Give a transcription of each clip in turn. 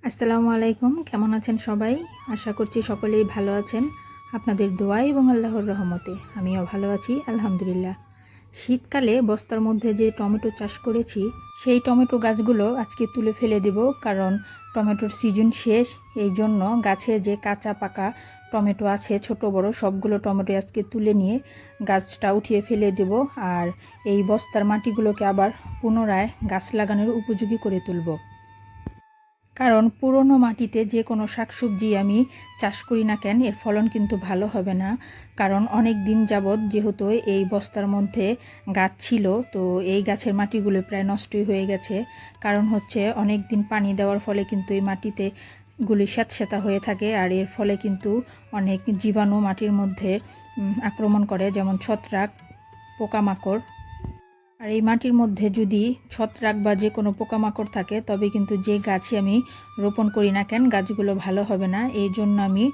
আসসালামু আলাইকুম, কেমন আছেন সবাই? আশা করছি সকলেই ভালো আছেন। আপনাদের দোয়া এবং আল্লাহর রহমতে আমিও ভালো আছি, আলহামদুলিল্লাহ। শীতকালে বস্তার মধ্যে যে টমেটো চাষ করেছি, সেই টমেটো গাছগুলো আজকে তুলে ফেলে দেব, কারণ টমেটোর সিজন শেষ। এই জন্য গাছে যে কাঁচা পাকা টমেটো আছে, ছোট বড় সবগুলো টমেটো আজকে তুলে নিয়ে গাছটা উঠিয়ে ফেলে দেব। আর এই বস্তার মাটিগুলোকে আবার পুনরায় গাছ লাগানোর উপযোগী করে তুলব। কারণ পুরনো মাটিতে যে কোনো শাকসবজি আমি চাষ করি না কেন, এর ফলন কিন্তু ভালো হবে না। কারণ অনেক দিন যাবৎ যেহেতু এই বস্তার মধ্যে গাছ ছিল, তো এই গাছের মাটিগুলো প্রায় নষ্টই হয়ে গেছে। কারণ হচ্ছে অনেক দিন পানি দেওয়ার ফলে কিন্তু এই মাটিতে গুলি স্যাঁতস্যাঁতা হয়ে থাকে, আর এর ফলে কিন্তু অনেক জীবাণু মাটির মধ্যে আক্রমণ করে, যেমন ছত্রাক, পোকামাকড়। আর এই মাটির মধ্যে যদি ছত্রাক বা যে কোনো পোকামাকড় থাকে, তবে কিন্তু যে গাছই আমি রোপণ করি না কেন, গাছগুলো ভালো হবে না। এই জন্য আমি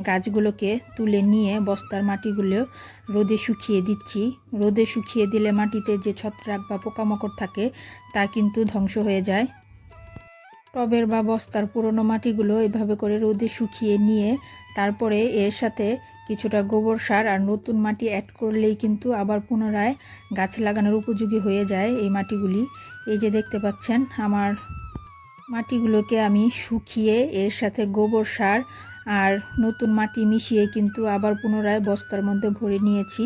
গাছগুলোকে তুলে নিয়ে বস্তার মাটিগুলো রোদে শুকিয়ে দিচ্ছি। রোদে শুকিয়ে দিলে মাটিতে যে ছত্রাক বা পোকামাকড় থাকে তা কিন্তু ধ্বংস হয়ে যায়। টবের বা বস্তার পুরনো মাটিগুলো এভাবে করে রোদে শুকিয়ে নিয়ে তারপরে এর সাথে কিছুটা গোবর সার আর নতুন মাটি অ্যাড করলেই কিন্তু আবার পুনরায় গাছ লাগানোর উপযোগী হয়ে যায় এই মাটিগুলি। এই যে দেখতে পাচ্ছেন, আমার মাটিগুলোকে আমি শুকিয়ে এর সাথে গোবর সার আর নতুন মাটি মিশিয়ে কিন্তু আবার পুনরায় বস্তার মধ্যে ভরে নিয়েছি।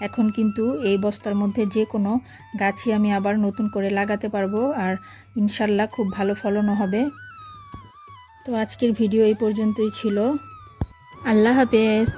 এখন কিন্তু এই বস্তার মধ্যে যে কোনো গাছই আমি আবার নতুন করে লাগাতে পারবো, আর ইনশাল্লাহ খুব ভালো ফলনও হবে। তো আজকের ভিডিও এই পর্যন্তই ছিল। আল্লাহ হাফেজ।